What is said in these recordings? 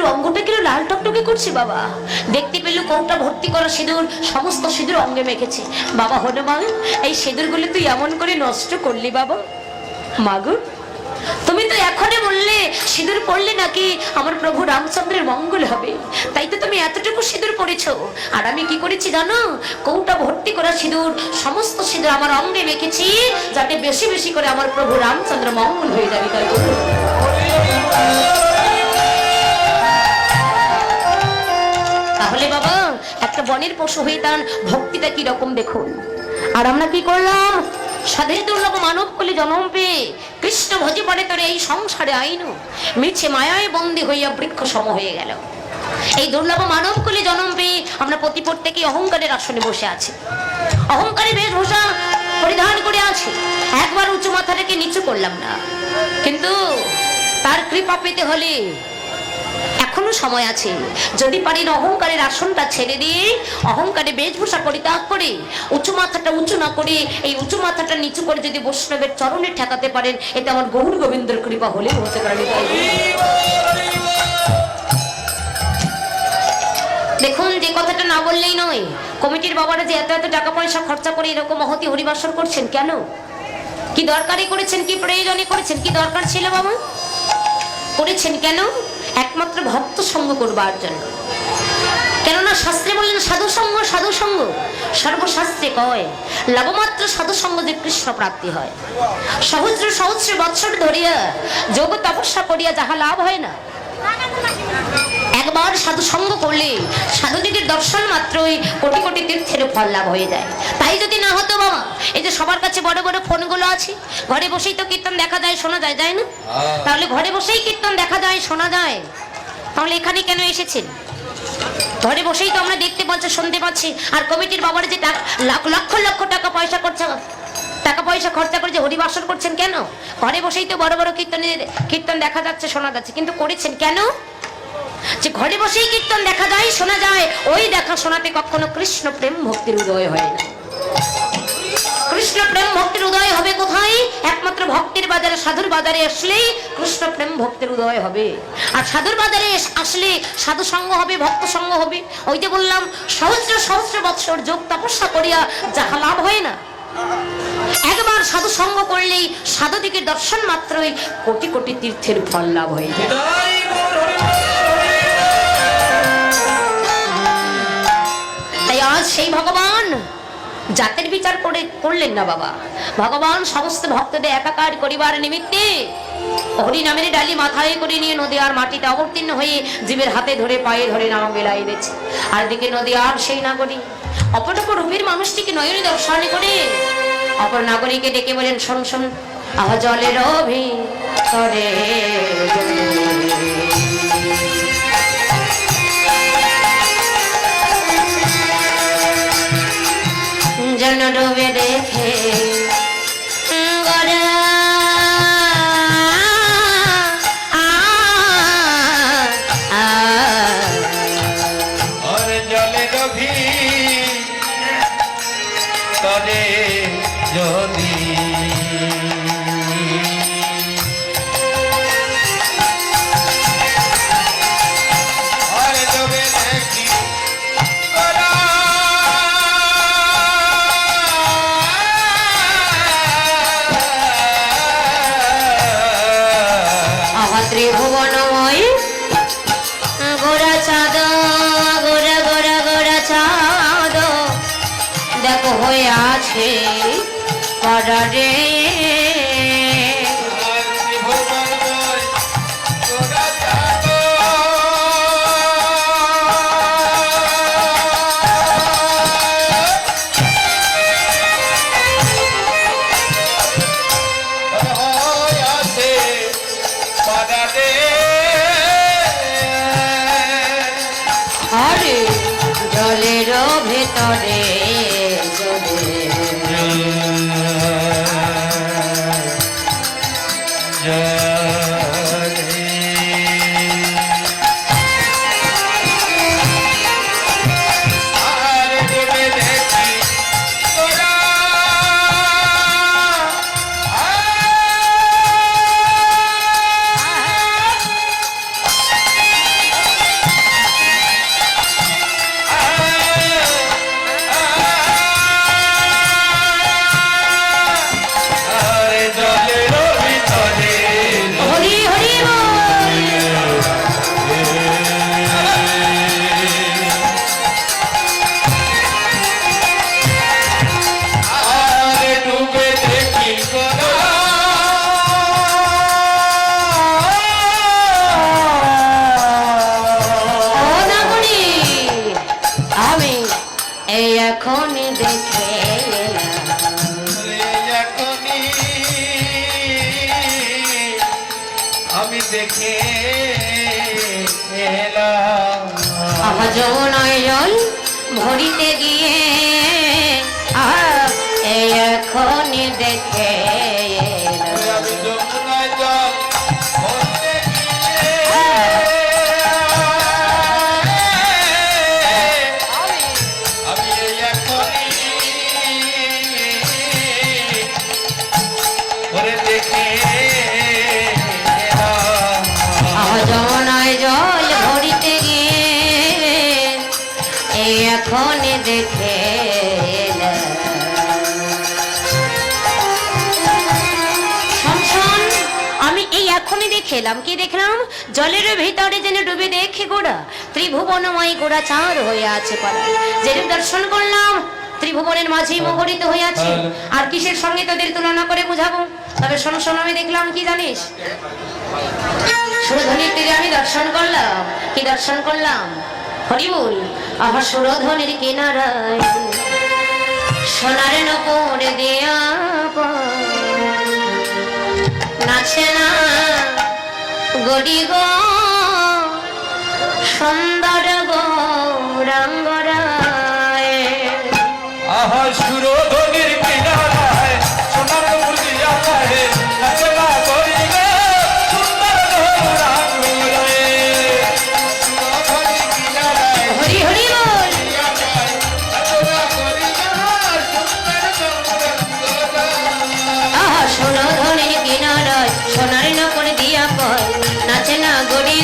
সিঁদুর অঙ্গটা কিলো লাল টকটকে করছে বাবা। দেখতে পেল কৌটা ভর্তি করা সিঁদুর, সমস্ত সিঁদুর অঙ্গে মেখেছে। বাবা হনুমান, এই সিঁদুরগুলো তুই এমন করে নষ্ট করলি বাবা? মাগো, তুমি তো এখনই বললে সিঁদুর পড়লে নাকি আমার প্রভু রামচন্দ্রের মঙ্গল হবে, তাই তো তুমি এতটুকু সিঁদুর পড়েছো। আর আমি কি করেছি জানো? কৌটা ভর্তি করা সিঁদুর, সমস্ত সিঁদুর আমার অঙ্গে মেখেছি, যাতে বেশি বেশি করে আমার প্রভু রামচন্দ্র মঙ্গল হয়ে যাবে। তাই তাহলে বাবা, একটা বনের পশু হয়ে তার ভক্তিটা কি রকম দেখুন। আর আমরা কি করলাম? সাধের দুর্লভ মানব কুলে জন্ম পেয়ে কৃষ্ণ ভজি পড়ে তোর এই সংসারে আইনু মিছে মায়ায় বন্দী হইয়া বৃক্ষ সম হয়ে গেল। এই দুর্লভ মানব কুলে জন্ম পেয়ে আমরা প্রত্যেকে অহংকারের আসনে বসে আছি, অহংকারের বেশভূষা পরিধান করে আছি, একবার উঁচু মাথাটাকে নিচু করলাম না। কিন্তু তার কৃপা পেতে হলে এখনো সময় আছে। যদি পারেন অহংকারের আসনটা ছেড়ে দিয়ে অহংকারে বেশভূষা পরিত্যাগ করে উঁচু মাথাটা উঁচু না করে এই উঁচু মাথাটা নিচু করে যদি বৈষ্ণবের চরণে ঠেকাতে পারেন, এটা আমার গৌর গোবিন্দের কৃপা হলেও হতে পারে। দেখুন, যে কথাটা না বললেই নয়, কমিটির বাবারা যে এত এত টাকা পয়সা খরচা করে এরকম মহতি হরিবাসর করছেন কেন? কি দরকারে করেছেন? কি প্রয়োজনে করেছেন? কি দরকার ছিল বাবা? করেছেন কেন? একমাত্র ভক্ত সঙ্গ করবার জন্য। কেননা শাস্ত্রে বললেন সাধু সঙ্গ, সাধু সঙ্গ সর্বশাস্ত্রে কয় লাভমাত্র সাধু সঙ্গ যে কৃষ্ণ প্রাপ্তি হয়। সহস্র সহস্র বৎসর ধরিয়া যোগ তপস্যা করিয়া যাহা লাভ হয় না, একবার সাধু সঙ্গ করলে সাধুদিগের দর্শন মাত্রই কোটি কোটি তীর্থের ফল লাভ হয়ে যায়। তাই যদি না হতো বাবা, এই যে সবার কাছে বড় বড় ফোনগুলো আছে, ঘরে বসেই তো কীর্তন দেখা যায়, শোনা যায়, যায় না? তাহলে ঘরে বসেই কীর্তন দেখা যায়, শোনা যায়, তাহলে এখানে কেন এসেছেন? ঘরে বসেই তো আমরা দেখতে পাচ্ছি, শুনতে পাচ্ছি। আর কমিটির বাবার যে লক্ষ লক্ষ টাকা পয়সা খরচা করে যে হরিবাসর করছেন কেন? ঘরে বসেই তো বড় বড় কীর্তন দেখা যাচ্ছে, শোনা যাচ্ছে, কিন্তু করেছেন কেন? যে ঘরে বসেই কীর্তন দেখা যায়, শোনা যায়, ওই দেখা শোনাতে কখনো কৃষ্ণ প্রেম ভক্তির উদয় হয় না। কৃষ্ণ প্রেম ভক্তির উদয় হবে কোথায়? একমাত্র ভক্তির বাজারে, সাধুর বাজারে আসলেই কৃষ্ণ প্রেম ভক্তির উদয় হবে। আর সাধুর বাজারে আসলে সাধু সঙ্গ হবে, ভক্ত সঙ্গ হবে। ওই যে বললাম সহস্র সহস্র বৎসর যোগ তপস্যা করিয়া যাহা লাভ হয় না, একবার সাধু সঙ্গ করলেই সাধুদিগের দর্শন মাত্রই কোটি কোটি তীর্থের ফল লাভ হয়ে যায়। তাই আজ সেই ভগবান জাতের বিচার করলেন না বাবা। ভগবান সমস্ত ভক্তদের একাকার করিবার নিমিত্তে হরি নামের ডালি মাথায় করে নিয়ে নদী আর মাটিতে অবতীর্ণ হয়ে জীবের হাতে ধরে পায়ে ধরে নাম বেলাই দিয়েছে। আর দিকে নদী আর সেই নাগরী অপটক রূপের মানুষটিকে নয়নে দর্শন করে অপর নাগরীকে ডেকে বলেন, শোন শোন আহ জলের ভিতরে যেন ডুবে দেখে জলে গভীর তরে যদি আহা যমুনায় জল ভরিতে গিয়ে আহা এই এখনই দেখে এলাম। আমি যমুনায় জল ভরতে গিয়ে আমি এই এখনই করে দেখে এলাম। আহা যমুনায় জল ভরিতে গিয়ে এই এখনই দেখে এলাম। শমশান, আমি এই এখনই দেখে এলাম। কি দেখলাম? জলের ভিতরে যেন ডুবে দেখে গোড়া ত্রিভুবনময় গোড়া চাঁদ হয়ে আছে পাড়া। যেরূপ দর্শন করলাম ত্রিভুবনের মাঝেই মোহরিত হয়ে আছে। আর কিসের সঙ্গে তোদের তুলনা করে বুঝাবো? তবে শোন, আমি দেখলাম কি জানিস? সুরধ্বনির তীরে আমি দর্শন করলাম। কি দর্শন করলাম? হরিবুল। আহা সুরধ্বনির কিনারায় সোনার নপুর দেয়া নাচে না গড়ি গো সুন্দর গো রঙ্গরায়। আহা সুরধ্বনির কিনারায় সোনার নূপুর দিয়া পায়ে নাচনা করি গে সুন্দর গৌরাঙ্গরায়। সুরধ্বনির কিনারায় হরি হরি বল। দিয়া পায়ে নাচনা করি গে সুন্দর গৌরাঙ্গরায়। আহা সুরধ্বনির কিনারায় সোনার নপুর দিয়া কয় নাচে না গড়ি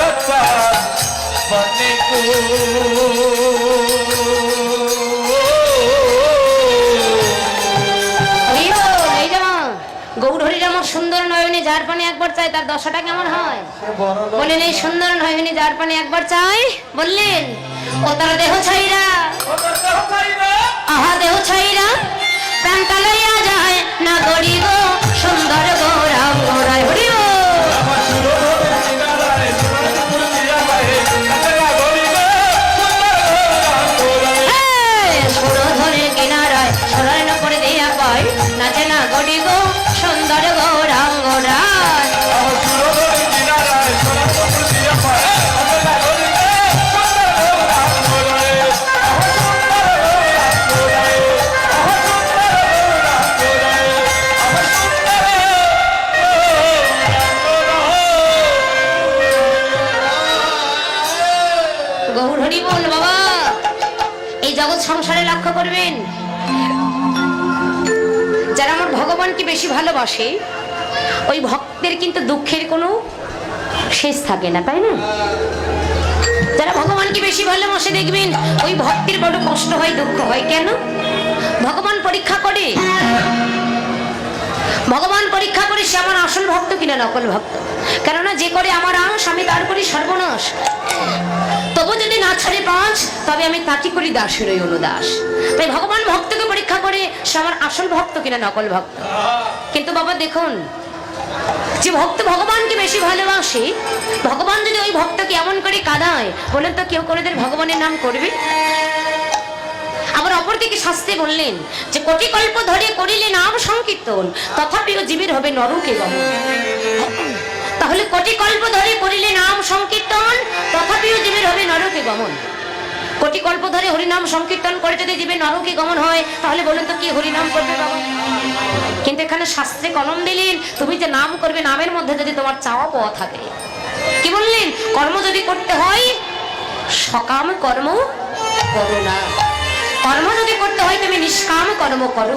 रक्षा बने को গৌর হরিরাম সুন্দর নয়নে যার পানে একবার চাই তার দশাটা কেমন হয় বললেন এই সুন্দর নয়নে যার পানে একবার চাই বললেন ও তার দেহ ছাইরা আহা দেহ ছাইরা প্রাণ কালাইয়া যায় না গড়ি গো সুন্দর গৌরাম গৌরায় হরি গো সুরধরে কিনারায় সুরের উপরে দিয়া কয় নাচে না গড়ি গো সুন্দর গৌরাম গৌরায় গৌর হরি বল বাবা এই জগৎ সংসারে লক্ষ্য করবেন যারা আমার ভগবানকে বেশি ভালোবাসে ওই ভক্তের কিন্তু দুঃখের কোনো শেষ থাকে না তাই না যারা ভগবানকে বেশি ভালোবাসে দেখবেন ওই ভক্তের বড় কষ্ট হয় দুঃখ হয় কেন ভগবান পরীক্ষা করে ভগবান পরীক্ষা করে সে আমার আসল ভক্ত কিনা নকল ভক্ত কেননা যে করে আমার আশ আমি তার করি সর্বনাশ তবু যদি না ছাড়ে পাঁচ তবে আমি তাকে করি দাসেরই অনুদাস তাই ভগবান ভক্তকে পরীক্ষা করে সে আমার আসল ভক্ত কিনা নকল ভক্ত কিন্তু বাবা দেখুন যে ভক্ত ভগবানকে বেশি ভালোবাসে ভগবান যদি ওই ভক্তকে এমন করে কাঁদায় বলেন তো কেউ কোনোদিন ভগবানের নাম করবে আবার অপরদিকে শাস্ত্রে বললেন যে কোটি কল্প ধরে করিলে নাম সংকীর্তন তথাপিও জীবের হবে নরকে গমন তাহলে কোটি কল্প ধরে করিলে নাম সংকীর্তন তথাপিও জীবের হবে নরকে গমন কোটি কল্প ধরে হরিনাম সংকীর্তন করে যদি জীবের নরকে গমন হয় তাহলে বলেন তো কি হরিনাম করবে বাবা কিন্তু এখানে শাস্ত্রে কলম দিলেন তুমি যে নাম করবে নামের মধ্যে যদি তোমার চাওয়া পাওয়া থাকে কি বললেন কর্ম যদি করতে হয় সকাম কর্ম করো না কর্ম যদি করতে হয় তুমি নিষ্কাম কর্ম করো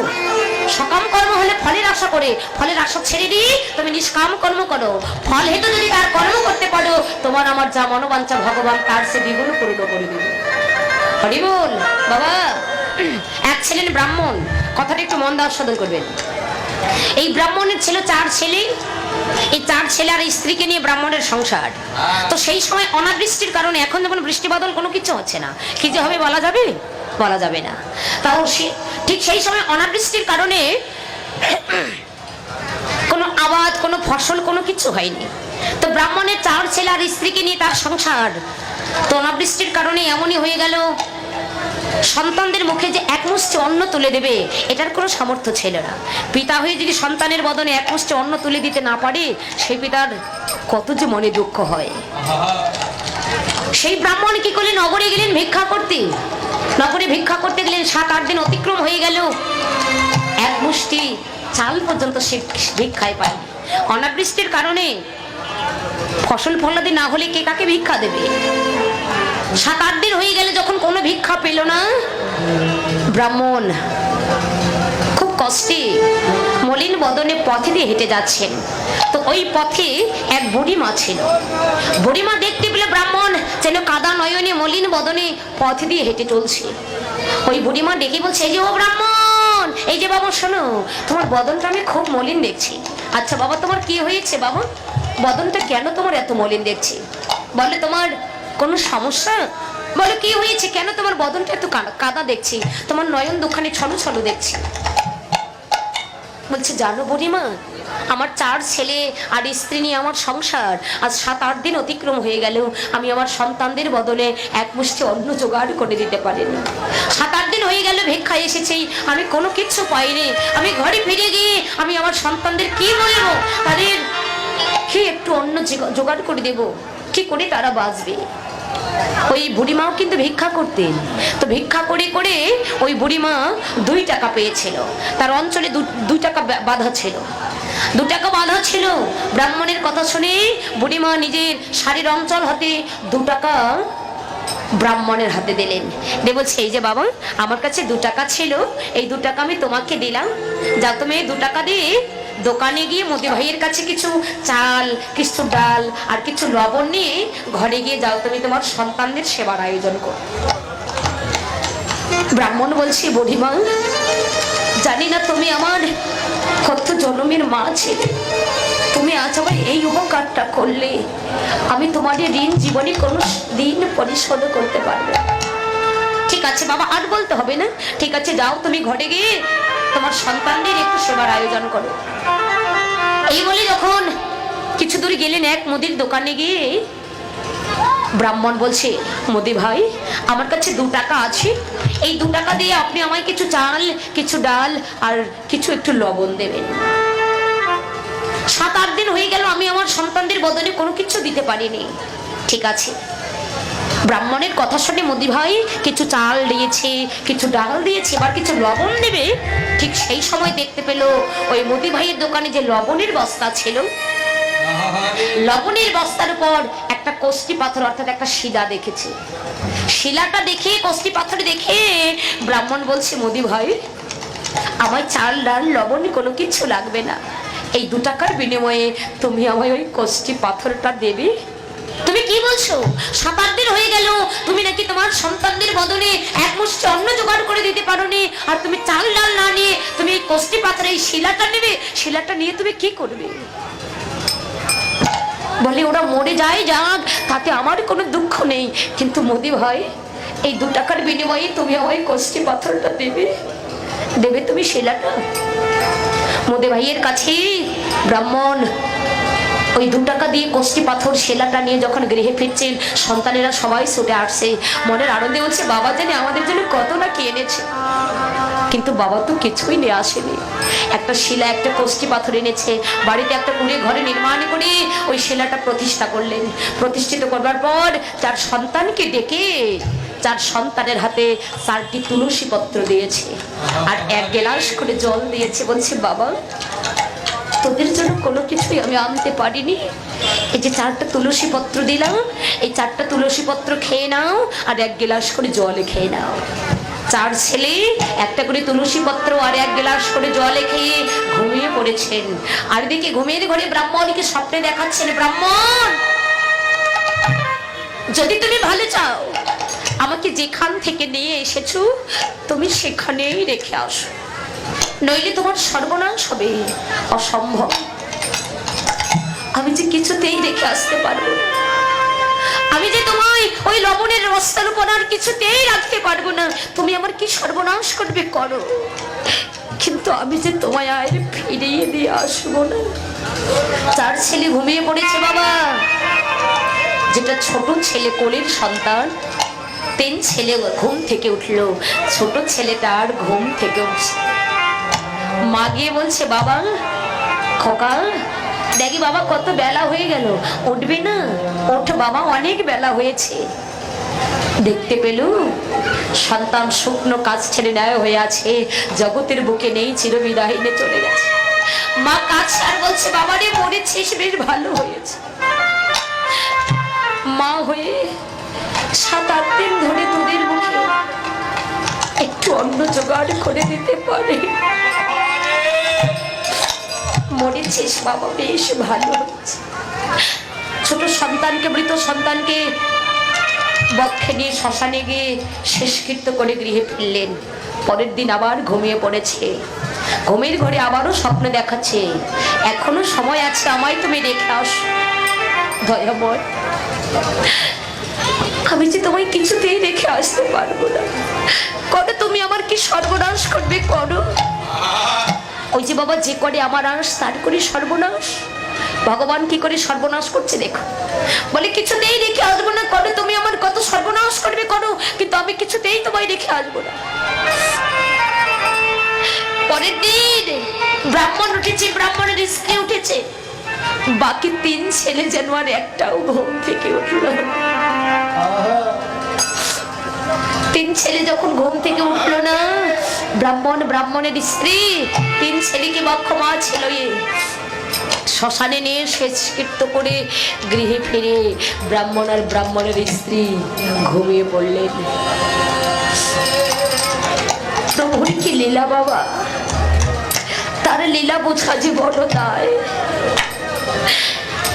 সকাম কর্ম হলে ফলের আশা করে ফলের আশা ছেড়ে দিয়ে তুমি নিষ্কাম কর্ম করো ফল হেতু যদি তার কর্ম করতে পারো তোমার আমার যা মনোবাঞ্ছা ভগবান তার সে দ্বিগুণ পূর্ণ করে দেবে হরি বল বাবা এক ছিলেন ব্রাহ্মণ কথাটা একটু মন দিয়ে আস্বাদন করবেন এই ব্রাহ্মণের ছিল 4 ছেলে এই 4 ছেলে আর স্ত্রীকে নিয়ে ব্রাহ্মণের সংসার তো সেই সময় অনাবৃষ্টির কারণে এখন যেমন বৃষ্টি বাদল কোনো কিছু হচ্ছে না কি যে হবে বলা যাবে না তাও ঠিক সেই সময় অনাবৃষ্টির কারণে কোনো আবাদ কোনো ফসল কোনো কিছু হয়নি তো ব্রাহ্মণের 4 ছেলে আর স্ত্রীকে নিয়ে তার সংসার তো অনাবৃষ্টির কারণে এমনই হয়ে গেল সন্তানদের মুখে যে এক মুষ্টি অন্ন তুলে দেবে এটার কোনো সামর্থ্য ছিল না পিতা হয়ে যদি সন্তানের বদনে এক মুষ্টি অন্ন তুলে দিতে না পারে সেই পিতার কত যে মনে দুঃখ হয় সেই ব্রাহ্মণ কি করলেন নগরে গেলেন ভিক্ষা করতে নগরে ভিক্ষা করতে গেলেন 7-8 দিন অতিক্রম হয়ে গেল এক মুষ্টি চাল পর্যন্ত সে ভিক্ষায় পায় অনাবৃষ্টির কারণে ফসল ফলাদি না হলে কে কাকে ভিক্ষা দেবে 7-8 দিন হয়ে গেলে যখন কোনো ভিক্ষা পেল না ব্রাহ্মণ খুব কষ্টে মলিন বদনে পথে দিয়ে হেঁটে যাচ্ছেন তো ওই পথে এক বুড়িমা ছিল বুড়িমা দেখতে পেলে ব্রাহ্মণ যেন কাদা নয়নে মলিন বদনে পথ দিয়ে হেঁটে চলছে ওই বুড়িমা দেখে বলছে এই যে ও ব্রাহ্মণ এই যে বাবা শোনো তোমার বদনটা আমি খুব মলিন দেখছি আচ্ছা বাবা তোমার কি হয়েছে বাবা বদনটা কেন তোমার এত মলিন দেখছি বলে তোমার কোনো সমস্যা বলে কি হয়েছে কেন তোমার বদনটা এত কাদা দেখছি তোমার নয়ন দুখানে ছলো ছলো দেখছি বলছে জানো বুড়িমা আমার 4 ছেলে আর স্ত্রী নিয়ে আমার সংসার আজ 7-8 দিন অতিক্রম হয়ে গেল আমি আমার সন্তানদের বদলে এক মুষ্টি অন্ন জোগাড় করে দিতে পারিনি 7-8 দিন হয়ে গেল ভিক্ষায় এসেছি আমি কোনো কিছু পাইনি আমি ঘরে ফিরে গিয়ে আমি আমার সন্তানদের কি বলবো তাদের কি একটু অন্ন জোগাড় করে দেব কি করে তারা বাঁচবে ওই বুড়িমাও কিন্তু ভিক্ষা করতেন তো ভিক্ষা করে করে ওই বুড়িমা 2 টাকা পেয়েছিল তার অঞ্চলে 2 টাকা বাঁধা ছিল 2 টাকা বাঁধা ছিল ব্রাহ্মণের কথা শুনে বুড়িমা নিজের শাড়ির অঞ্চল হাতে 2 টাকা ব্রাহ্মণের হাতে দিলেন দিয়ে বলছে এই যে বাবা আমার কাছে 2 টাকা ছিল এই 2 টাকা আমি তোমাকে দিলাম যা তুমি 2 টাকা দিয়ে দোকানে গিয়ে মোদি ভাইয়ের কাছে কিছু চাল, কিছু ডাল আর কিছু লবণ নিয়ে ঘরে গিয়ে যাও, তুমি তোমার সন্তানদের সেবার আয়োজন করো। ব্রাহ্মণ বলছি, বুড়িমা জানি না তুমি আমার কত জন্মের মা ছিলে, তুমি আজ আমার এই উপকারটা করলে, আমি তোমার ঋণ জীবনে কোনো দিন পরিশোধ করতে পারবে না। ঠিক আছে বাবা, আর বলতে হবে না, ঠিক আছে যাও তুমি ঘরে গিয়ে তোমার সন্তানদের একটু সেবার আয়োজন করো। এই বলে যখন কিছু দূর গেলেন, এক মুদির দোকানে গিয়ে ব্রাহ্মণ বলছে, মোদি ভাই আমার কাছে 2 টাকা আছে, এই 2 টাকা দিয়ে আপনি আমায় কিছু চাল, কিছু ডাল আর কিছু একটু লবণ দেবেন। 7-8 দিন হয়ে গেল আমি আমার সন্তানদের বদলে কোনো কিছু দিতে পারিনি। ঠিক আছে। ব্রাহ্মণের কথা শুনে মোদি ভাই কিছু চাল দিয়েছে, কিছু ডাল দিয়েছে, এবার কিছু লবণ দেবে। ঠিক সেই সময় দেখতে পেল ওই মোদি ভাইয়ের দোকানে যে লবণের বস্তা ছিল, লবণের বস্তার উপর একটা কষ্টি পাথর অর্থাৎ একটা শিলা দেখেছে। শিলাটা দেখে, কষ্টি পাথর দেখে ব্রাহ্মণ বলছে, মোদি ভাই আমায় চাল ডাল লবণ কোনো কিছু লাগবে না, এই 2 টাকার বিনিময়ে তুমি আমায় ওই কষ্টি পাথরটা দেবে। তুমি কি বলছো? 7-8 দিন হয়ে গেল তুমি নাকি তোমার সন্তানদের বদলে এক মুষ্টি অন্ন জোগাড় করে দিতে পারোনি, আর তুমি চাল ডাল না নিয়ে তুমি এই কষ্টি পাথরে এই শিলাটা নেবে, শিলাটা নিয়ে তুমি কি করবে? বলে ওরা মরে যায় যাক, তাতে আমার কোনো দুঃখ নেই, কিন্তু মোদি ভাই এই 2 টাকার বিনিময়ে তুমি আমায় কষ্টি পাথরটা দেবে, দেবে তুমি শিলাটা। মোদি ভাইয়ের কাছে ব্রাহ্মণ ওই 2 টাকা দিয়ে কষ্টি পাথর শিলাটা নিয়ে যখন গৃহে ফিরছেন, সন্তানেরা সবাই ছুটে আসছে, মনের আনন্দে বলছে, বাবা জানে আমাদের জন্য কত না কি এনেছে, কিন্তু বাবা তো কিছুই নিয়ে আসেনি। একটা শিলা, একটা কষ্টি পাথর এনেছে, বাড়িতে একটা কুঁড়ে ঘরে নির্মাণ করে ওই শিলাটা প্রতিষ্ঠা করলেন। প্রতিষ্ঠিত করবার পর 4 সন্তানকে ডেকে 4 সন্তানের হাতে 4টি তুলসী পত্র দিয়েছে আর 1 গ্লাস করে জল দিয়েছে। বলছে, বাবা তোদের জন্য কোনো কিছুই আমি আনতে পারিনি, এই যে 4টা তুলসী পত্র দিলাম, এই 4টা তুলসী পত্র খেয়ে নাও আর 1 গ্লাস করে জল খেয়ে নাও। 4 ছেলে একটা করে তুলসী পত্র আর 1 গ্লাস করে জলে খেয়ে ঘুমিয়ে পড়েছেন। আর দিকে ঘুমের ঘরে ব্রাহ্মণকে স্বপ্নে দেখাচ্ছেন, ব্রাহ্মণ যদি তুমি ভালো চাও আমাকে যেখান থেকে নিয়ে এসেছো তুমি সেখানেই রেখে আসো, নইলে তোমার সর্বনাশ হবে। অসম্ভব, আমি যে কিছুতেই রেখে আসতে পারবো না, আমি যে তোমায় ওই লবণের বস্তার উপর আর কিছুতেই রাখতে পারবো না, তুমি আমার কি সর্বনাশ করবে করো, কিন্তু আমি যে তোমায় আর ফিরিয়ে দিয়ে আসবো না। 4 ছেলে ঘুমিয়ে পড়েছে বাবা, যেটা ছোট ছেলে কোলের সন্তান, 3 ছেলে ঘুম থেকে উঠলো, ছোট ছেলেটা আর ঘুম থেকে উঠছে। মা গিয়ে বলছে, বাবা খোকা দেখি বাবা কত বেলা হয়ে গেল, উঠবে না? ওঠ বাবা, অনেক বেলা হয়েছে। দেখতে পেল সন্তান শুকনো কাজ ছেড়ে নেয় হয়ে আছে, জগতের বুকে নেই, চিরবিদায়িনে চলে গেছে। মা কাজ আর বলছে, বাবা রে মরেছিস, বেশ ভালো হয়েছে। মা হয়ে 7-8 দিন ধরে তোদের মুখে একটু অন্ন জোগাড় করে দিতে পারে, মরেছিস বাবা, বেশ ভালো হচ্ছে। ছোট সন্তানকে, মৃত সন্তানকে বক্ষে নিয়ে শ্মশানে গিয়ে শেষকৃত্য করে গৃহে ফিরলেন। পরের দিন আবার ঘুমিয়ে পড়েছে, ঘুমের ঘরে আবারও স্বপ্ন দেখাচ্ছে, এখনো সময় আছে, আমায় তুমি রেখে আসো। দয়াময় আমি যে তোমায় কিছুতেই রেখে আসতে পারবো না, কবে তুমি আমার কি সর্বনাশ করবে করো। ওই যে বাবা যে করে আমার আস তার করে সর্বনাশ, ভগবান কি করে সর্বনাশ করছে দেখো। বলে কিছুতেই রেখে আসবো না, কবে তুমি আমার কত সর্বনাশ করবে করো, কিন্তু আমি কিছুতেই তোমায় রেখে আসবো না। পরের দিন ব্রাহ্মণ উঠেছে, ব্রাহ্মণের স্ত্রী উঠেছে, বাকি 3 ছেলে যেন আর একটাও ঘুম থেকে উঠলো। 3 ছেলে যখন ঘুম থেকে উঠলো না, ব্রাহ্মণ, ব্রাহ্মণের স্ত্রী, 3 ছেলেকে বক্ষমা ছিল শ্মশানে নিয়ে শেষকৃত্য করে গৃহে ফিরে ব্রাহ্মণ আর ব্রাহ্মণের স্ত্রী ঘুমিয়ে পড়লেন। প্রভুর কি লীলা বাবা, তার লীলা বোঝা যে বড় দায়।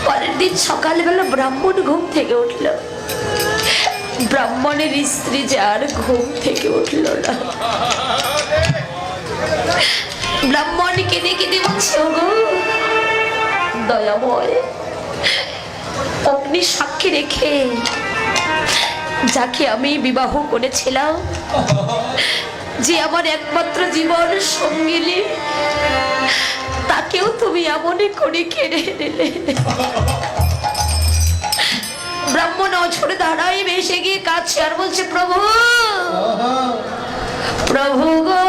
পরের দিন সকালবেলা ব্রাহ্মণ ঘুম থেকে উঠল। ব্রাহ্মণের স্ত্রী যে আর ঘুম থেকে উঠল না। ব্রাহ্মণ কেঁদে কেঁদে বলছে, ওগো দয়াময়, অগ্নি সাক্ষী রেখে যাকে আমি বিবাহ করেছিলাম, যে আমার একমাত্র জীবন সঙ্গিনী, তাকেও তুমি এমনই করে কেড়ে নিলে। ব্রাহ্মণ অঝরে দাঁড়াই ভেসে গিয়ে কাছে আর বলছে, প্রভু প্রভু গো,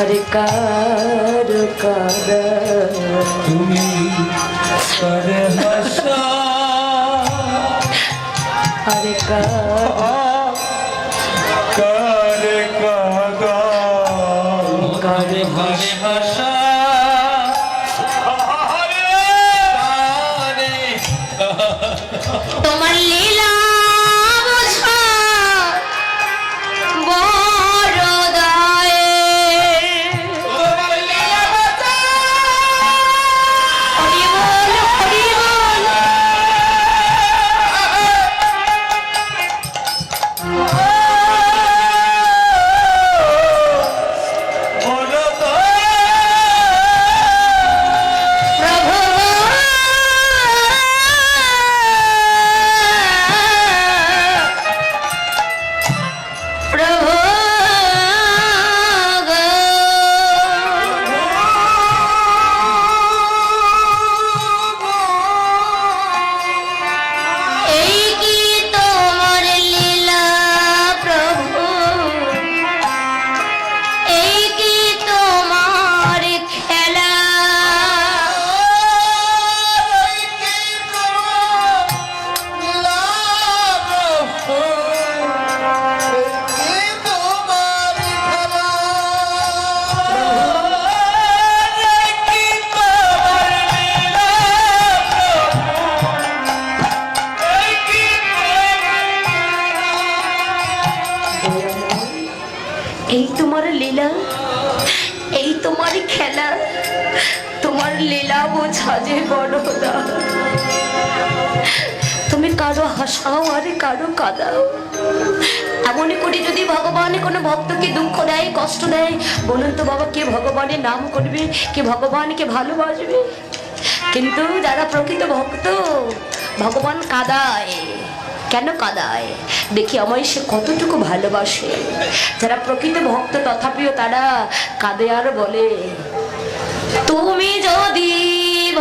আরে কার কারা তুমি করে হাসা, আরে কার করে কাদা, করে হাসা, তোমার লীলা বোঝা বড় দায়। হরি বল, হরি বল। এই তোমার লীলা, এই তোমার খেলা, তোমার লীলা বোঝা যে বড় দায়। তুমি কারো হাসাও আর কারো কাঁদাও। এমন করে যদি ভগবান কোনো ভক্তকে দুঃখ দেয়, কষ্ট দেয়, বলুন তো বাবা, কে ভগবানের নাম করবে, কে ভগবানকে ভালোবাসবে? কিন্তু যারা প্রকৃত ভক্ত, ভগবান কাঁদায়। কেন কাঁদায়? দেখি আমায় সে কতটুকু ভালোবাসে। যারা প্রকৃত ভক্ত তথাপিও তারা কাঁদে আর বলে, তুমি যদি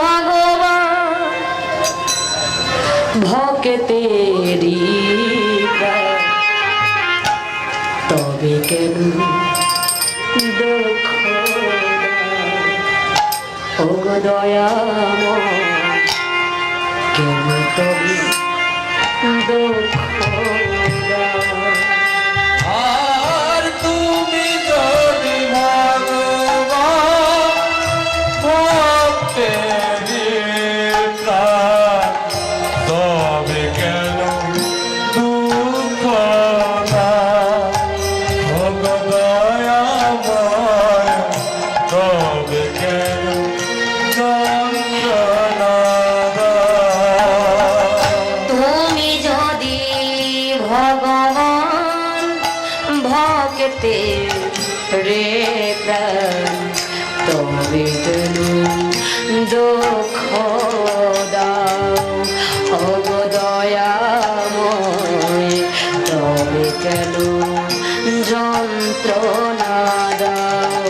ভগবান ভক্তেরি তবে কেন দুঃখ ও দয়াময়, কেন তবে দুঃখ। আর তুমি যদি ভগবান ভক্তের প্রাণ, তবে কেন দুঃখ না, ভগ দয়া দুঃখ দাও ওগো দয়াময় তবে কেন যন্ত্রণা দাও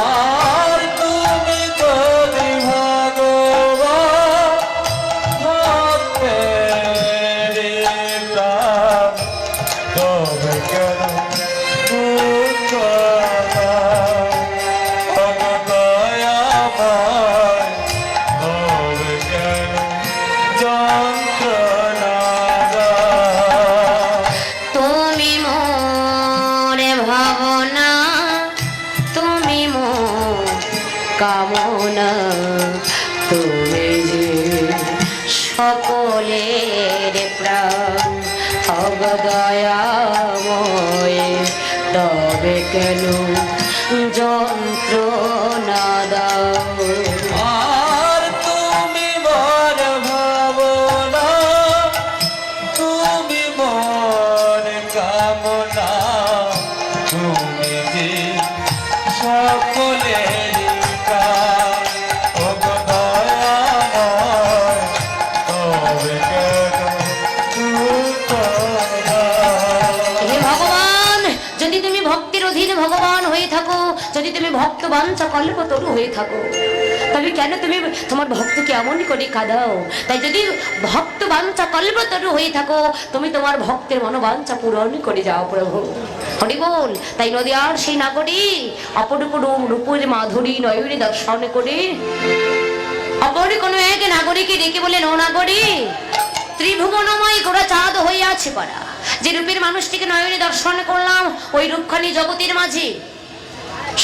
আর তুমি কবি ভগবান ভক্তের প্রাণ, তবে কেন দুঃখ দাও ওগো দয়াময়, তবে কেন যন্ত্রণা দাও। তুমি মোরে ভাবনা তুমি মোর কামনা তুমি যে সকলের প্রাণ অবদয়াময় তবে কেন যন্ত্রণা দাও আর তুমি মন ভাবনা তুমি মন কামনা তুমি যে সকলের প্রাণ, ওগো দয়াময় তবে কেন দুঃখ দাও। হে ভগবান, যদি তুমি ভক্তির অধীন ভগবান হয়ে থাকো, যদি তুমি ভক্ত বাঞ্ছা কল্পতরু হয়ে থাকো, তবে কেন তুমি তোমার ভক্তকে এমন করে কাঁদাও? তাই যদি ভক্ত বাঞ্ছা কল্পতরু হয়ে থাকো, তুমি তোমার ভক্তের মনোবাঞ্ছা পূরণ করে যাও প্রভু। হরি বল। তাই নদিয়ার সেই নাগরী অপরূপ রূপের মাধুরী নয়নে দর্শন করে অপর কোনো এক নাগরীকে ডেকে বলেন, ও নাগরী, ত্রিভুবনময় গোড়া চাঁদ হয়ে আছে পারা, যে রূপের মানুষটিকে নয়নে দর্শন করলাম, ওই রূপখানি জগতের মাঝে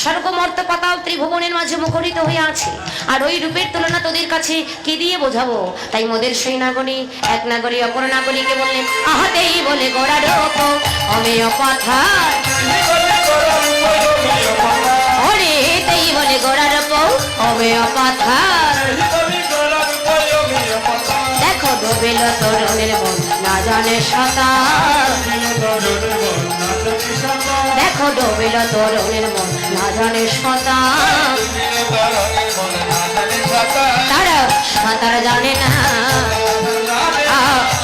স্বর্গমর্ত পাতাল ত্রিভুবনের মাঝে মুখরিত হয়ে আছে, আর ওই রূপের তুলনা তোদের কাছে কি দিয়ে বোঝাবো? তাই মোদের সেই নাগরী এক নাগরী অপর নাগরীকে বললেন, আহাতেই বলে গোড়া রূপ অমেয় কথা, ওরে তেই বলে গোড়া রূপ অমেয় কথা, দেখো ডোবেল তরুণের মন না জানে সাঁতার, দেখো ডোবেল তরুণের মন না জানে সাঁতার, তারা সাঁতার জানে না,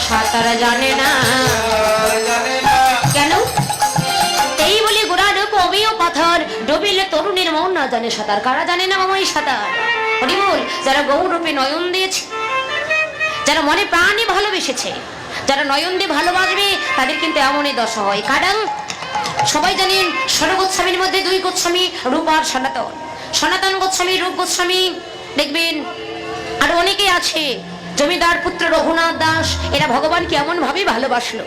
সাঁতার জানে না। কেন? এই বলে গোড়া রূপ অমেয় পাথর, ডোবেল তরুণের মন না জানে সাঁতার। কারা জানে না মামাই সাঁতার? হরি বল। যারা গৌর রূপে নয়ন দিয়েছে, যারা মনে প্রাণে ভালোবেসেছে, যারা নয়ন দিয়ে ভালোবাসবে, তাদের কিন্তু এমনই দশা হয়। কারণ সবাই জানেন সর্বগোস্বামীর মধ্যে দুই গোস্বামী, রূপ আর সনাতন। সনাতন গোস্বামী, রূপ গোস্বামী, দেখবেন আর অনেকে আছে, জমিদার পুত্র রঘুনাথ দাস, এরা ভগবানকে এমন ভাবে ভালোবাসলো,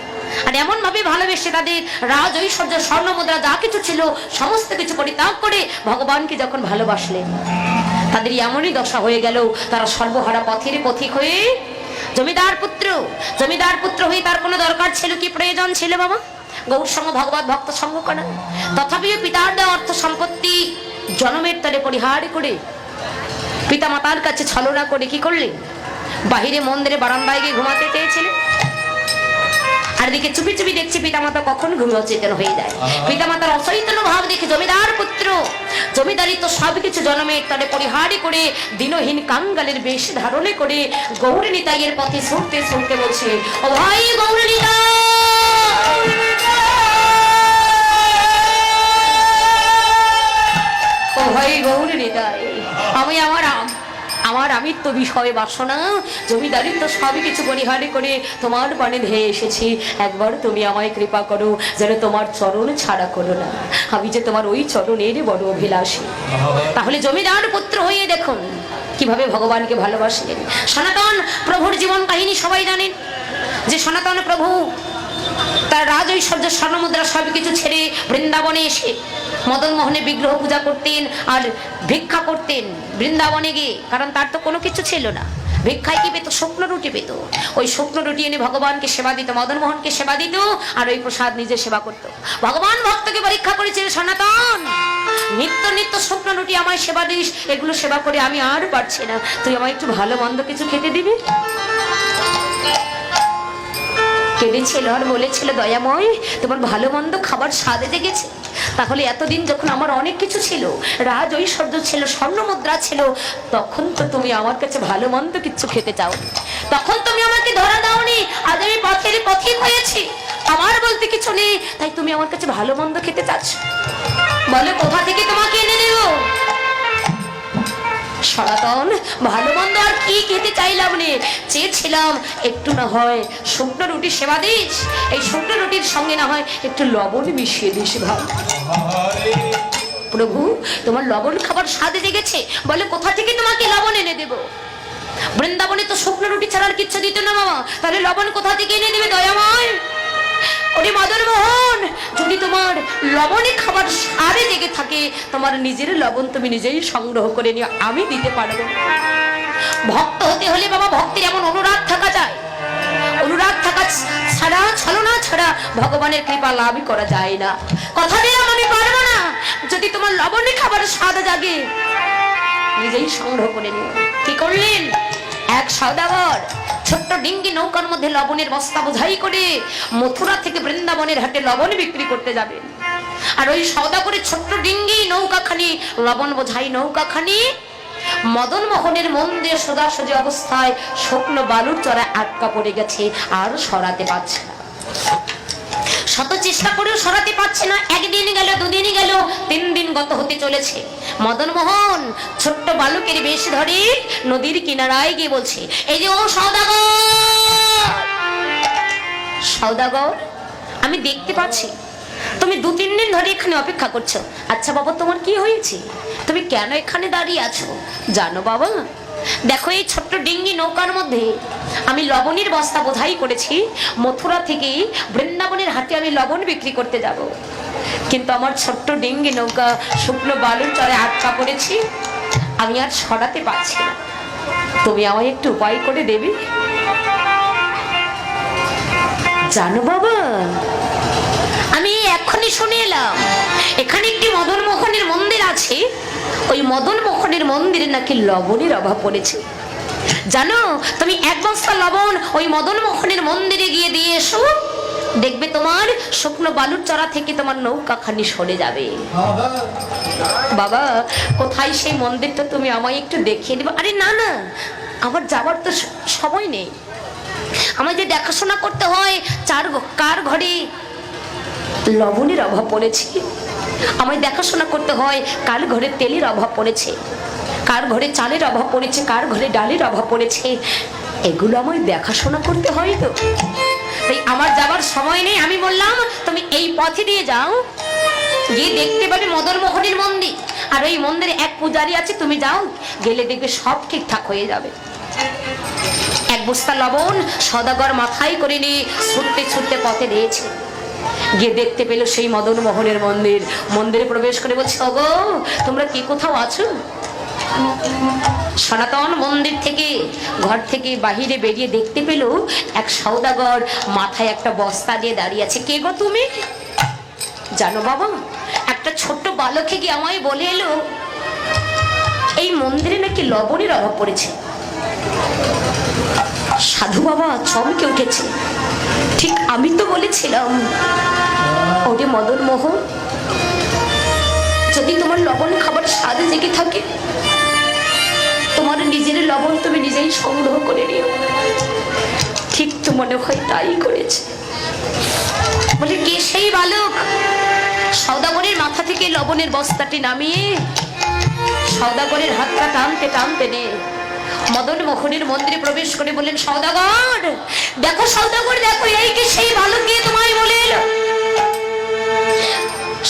আর এমন ভাবে ভালোবেসে তাদের রাজ ঐশ্বর্য স্বর্ণ মুদ্রা যা কিছু ছিল সমস্ত কিছু পরিত্যাগ করে ভগবানকে যখন ভালোবাসলেন, তাদের এমনই দশা হয়ে গেল, তারা সর্বহারা পথের পথিক হয়ে জমিদার পুত্র হয়ে তার কোনো দরকার ছিল কি, প্রয়োজন ছিল বাবা? গৌর সঙ্গ ভগবত ভক্ত সঙ্গ করা। তথাপিও পিতার দেওয়া অর্থ সম্পত্তি জনমের তরে পরিহার করে পিতা মাতার কাছে ছলনা করে কি করলেন? বাহিরে মন্দিরে বারান্দায় গিয়ে ঘুমাতে চেয়েছিলেন, আর দিকে চুপি চুপি দেখছি পিতামাতা কখন ঘুমে অচেতন হয়ে যায়। পিতামাতার অচৈতন্য ভাব দেখে জমিদার পুত্র জমিদারিত্ব সবকিছু জনমের তরে পরিহারি করে দিনহীন কাঙ্গালের বেশ ধারণে করে গৌরী নিতাইয়ের পথে ছুটতে ছুটতে বলছে, ও ভাই গৌরী নিতাই, ও ভাই গৌরী নিতাই, আমি আমার আমিত্ব বিষয় বাসনা জমিদারিত্ব সবই কিছু পরিহার করে তোমার পানে ধেয়ে এসেছি, একবার তুমি আমায় কৃপা করো, যেন তোমার চরণ ছাড়া করো না, আমি যে তোমার ওই চরণের বড় অভিলাষী। তাহলে জমিদার পুত্র হয়ে দেখুন কিভাবে ভগবানকে ভালোবাসলেন। সনাতন প্রভুর জীবন কাহিনী সবাই জানেন, যে সনাতন প্রভু তার রাজ ঐশ্বর্য স্বর্ণমুদ্রা সবকিছু ছেড়ে বৃন্দাবনে এসে মদন মোহনের বিগ্রহ পূজা করতেন আর ভিক্ষা করতেন বৃন্দাবনে গিয়ে, কারণ তার তো কোনো কিছু ছিল না। ভিক্ষায় কি পেত? শুকনো রুটি পেত। ওই শুকনো রুটি এনে ভগবানকে সেবা দিত, মদন মোহনকে সেবা দিত, আর ওই প্রসাদ নিজে সেবা করত। ভগবান ভক্তকে পরীক্ষা করেছিল, সনাতন নিত্য নিত্য শুকনো রুটি আমায় সেবা দিস, এগুলো সেবা করে আমি আর পারছি না, তুই আমায় একটু ভালো মন্দ কিছু খেতে দিবি। কেঁদেছিল আর বলেছিল, দয়াময় তোমার ভালো মন্দ খাবার স্বাদে জেগেছে, তাহলে এতদিন যখন আমার অনেক কিছু ছিল, রাজ ঐশ্বর্য ছিল, স্বর্ণ মুদ্রা ছিল, তখন তো তুমি আমার কাছে ভালো মন্দ কিচ্ছু খেতে চাও, তখন তুমি আমাকে ধরা দাওনি। আজ আমি পথের পথিক হয়েছি, আমার বলতে কিছু নেই, তাই তুমি আমার কাছে ভালো মন্দ খেতে চাচ্ছ। বলে কোথা থেকে তোমাকে এনে দেব? সনাতন, ভালো মন্দ আর কি খেতে চাইলাম নে, চেয়েছিলাম একটু না হয় শুকনো রুটি সেবা দিস, এই শুকনো রুটির সঙ্গে না হয় একটু লবণ মিশিয়ে দিস ভাই। প্রভু, তোমার লবণ খাবার স্বাদে জেগেছে, বলে কোথা থেকে তোমাকে লবণ এনে দেব? বৃন্দাবনে তো শুকনো রুটি ছাড়ার কিচ্ছু দিত না বাবা, তাহলে লবণ কোথা থেকে এনে দেবে দয়াময়? ওরে মদন মোহন, যদি তোমার লবণে খাবার সারে জেগে থাকে, তোমার নিজের লবণ তুমি নিজেই সংগ্রহ করে নিও, আমি দিতে পারবো। ভক্ত হতে হলে বাবা ভক্তের এমন অনুরাগ থাকা যায়, অনুরাগ থাকা ছাড়া, ছলনা ছাড়া ভগবানের কৃপা লাভই করা যায় না। কথা দিলাম আমি পারবো না, যদি তোমার লবণে খাবার স্বাদ জাগে নিজেই সংগ্রহ করে নিও। কি করলেন? এক সওদাগর ছোট্ট ডিঙ্গি নৌকার মধ্যে লবণের বস্তা বোঝাই করে মথুরা থেকে বৃন্দাবনের হাটে লবণ বিক্রি করতে যাবেন। আর ওই সওদাগরের ছোট্ট ডিঙ্গি নৌকাখানি, লবণ বোঝাই নৌকাখানি মদন মোহনের মন্দির সোজাসুজি অবস্থায় শুকনো বালুর চড়ায় আটকা পড়ে গেছে, আর সরাতে পারছে না। শত চেষ্টা করেও সরাতে পারছে না। একদিন গেল, দুদিন গেল, 3 দিন গত হতে চলেছে। মদন মোহন ছোট্ট বালুকের বেশ ধরে নদীর কিনারায় গিয়ে বলছে, এই যে ও সওদাগর, সওদাগর, আমি দেখতে পাচ্ছি তুমি 2-3 দিন ধরে এখানে অপেক্ষা করছো। আচ্ছা বাবা, তোমার কি হয়েছে? তুমি কেন এখানে দাঁড়িয়ে আছো? জানো বাবা, দেখো এই ছোট্ট ডিঙ্গি নৌকার মধ্যে আমি লবণের বস্তা বোঝাই করেছি, মথুরা থেকে বৃন্দাবনের হাটে আমি লবণ বিক্রি করতে যাব, কিন্তু আমার ছোট্ট ডিঙ্গি নৌকা শুকনো বালুর চরে আটকা পড়েছি, আমি আর সরাতে পারছি না। তুমি আমায় একটু উপায় করে দেবে? জানো বাবা, আমি এখনই শুনে এলাম এখানে একটি মদন মোহনের মন্দির আছে, ওই মদন মোহনের মন্দিরে নাকি লবণের অভাব পড়েছে। জানো, তুমি 1 বস্তা লবণ ওই মদন মোহনের মন্দিরে গিয়ে দিয়ে এসো, দেখবে তোমার শুকনো বালুর চড়া থেকে তোমার নৌকাখানি সরে যাবে। বাবা, কোথায় সেই মন্দিরটা, তুমি আমায় একটু দেখিয়ে দেবে? আরে না না, আমার যাবার তো সময় নেই, আমায় যে দেখাশোনা করতে হয়, কার ঘরে লবণের অভাব পড়েছে, আমায় দেখাশোনা করতে হয় কার ঘরে তেলের অভাব পড়েছে, কার ঘরে চালের অভাব পড়েছে, কার ঘরে ডালের অভাব পড়েছে, এগুলো আমায় দেখাশোনা করতে হয় তো। তাই আমার যাবার সময় নেই, আমি বললাম তুমি এই পথে দিয়ে যাও, গিয়ে দেখতে পাবে মদন মোহনের মন্দির, আর ওই মন্দিরে এক পূজারী আছে, তুমি যাও, গেলে দেখবে সব ঠিকঠাক হয়ে যাবে। 1 বস্তা লবণ সওদাগর মাথায় করে নিয়ে ছুটতে ছুটতে পথে দিয়েছে, গিয়ে দেখতে পেল সেই মদন মোহনের মন্দির। মন্দিরে প্রবেশ করে বলছে, ওগো তোমরা কি কোথাও আছো? সনাতন মন্দির থেকে, ঘর থেকে বাহিরে বেরিয়ে দেখতে পেল এক সওদাগর মাথায় একটা বস্তা দিয়ে দাঁড়িয়ে আছে। কে গো তুমি? জানো বাবা, একটা ছোট্ট বালকে গিয়ে আমায় বলে এলো এই মন্দিরে নাকি লবণের অভাব পড়েছে। সাধু বাবা চমকে উঠেছে, ঠিক আমি তো বলেছিলাম। ওরে মদন মোহন, যদি তোমার লবণ খাবার স্বাদে জেগে থাকে, তোমার নিজের লবণ তুমি নিজেই সংগ্রহ করে নিও। ঠিক তো মনে হয় তাই করেছে। বলে কে সেই বালক? সওদাগরের মাথা থেকে লবণের বস্তাটি নামিয়ে সওদাগরের হাতটা টানতে টানতে নে মদন মোহনের মন্দিরে প্রবেশ করে বললেন, সওদাগর দেখো, সওদাগর দেখো, এই কি সেই বালক গিয়ে তোমায় বলে এলো।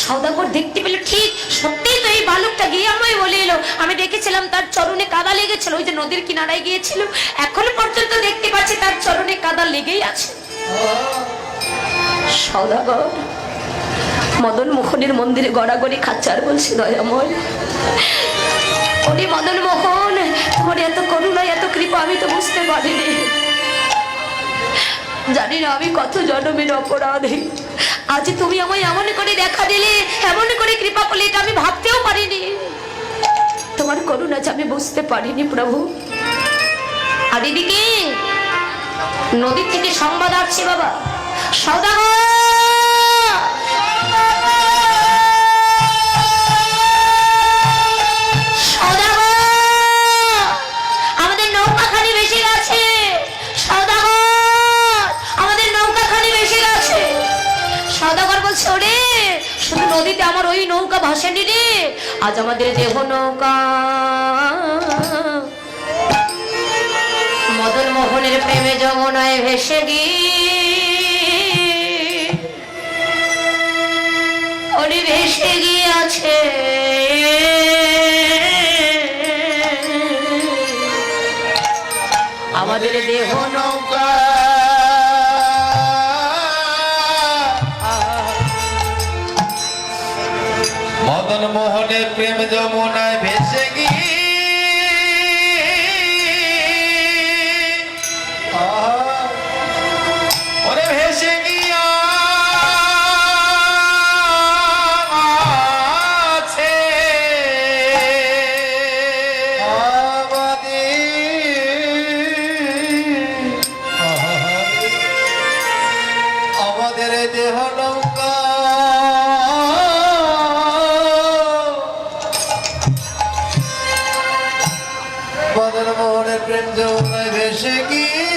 সওদাগর দেখতে পেল ঠিক সত্যি তো এই বালকটা গিয়ে আমায় বলে এলো। আমি দেখেছিলাম তার চরণে কাদা লেগেছিল, ওই যে নদীর কিনারায় গিয়েছিল, এখনো পর্যন্ত দেখতে পাচ্ছি তার চরণে কাদা লেগেই আছে। সওদাগর মদন মোহনের মন্দিরে গড়াগড়ি খাচ্ছে আর বলছে, দয়াময়, ওরে মদন মোহন, তোমার এত করুণা এত কৃপা আমি তো বুঝতে পারিনি। জানি না আমি কত জন্মের অপরাধী, আজ তুমি আমায় এমন করে দেখা দিলে, এমন করে কৃপা করলে, এটা আমি ভাবতেও পারিনি। তোমার করুণা আমি বুঝতে পারিনি প্রভু। আর এদিকে নদী থেকে সংবাদ আসছে, বাবা সওদাগর আমার ওই নৌকা ভাসেনি রে, আজ আমাদের দেহ নৌকা মদন মোহনের প্রেমে যমুনায় ভেসে ওরে ভেসে গিয়েছে আমাদের দেহ নৌকা। মদন মোহনের প্রেম যমুনায় ভেসে গিয়ে ওরে ভেসে গিয়া আছে আমাদের দেহ নৌকা মদন মোহনের প্রেম যমুনায় ভেসে গিয়ে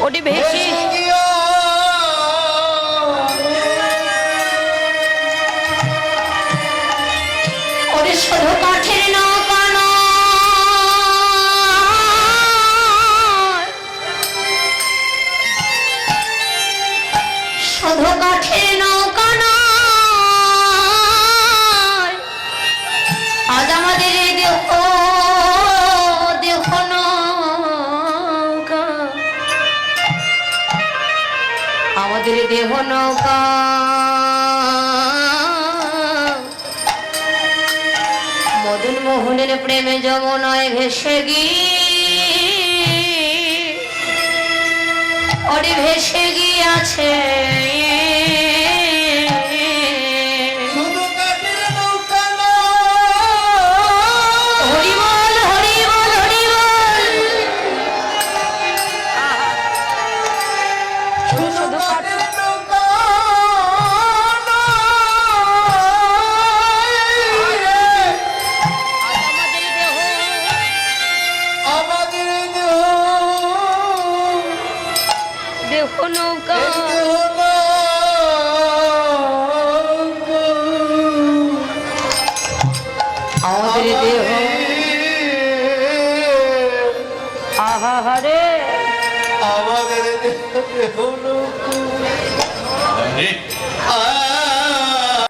ওটি ভেসে ওরে শুধু কাঠের নৌকা নয়, শুধু কাঠের নৌকা নয়, আজ আমাদের এই দেহ দেহ নৌকা আমাদের দেহ নৌকা মদন মোহনের প্রেমে যমুনায় ভেসে ওরে ভেসে গিয়েছে হরি বল হরি বল হরি বল। শুধু কাঠের দেহ নৌকা আমাদের দেহ আহা রে আমাদের দেহ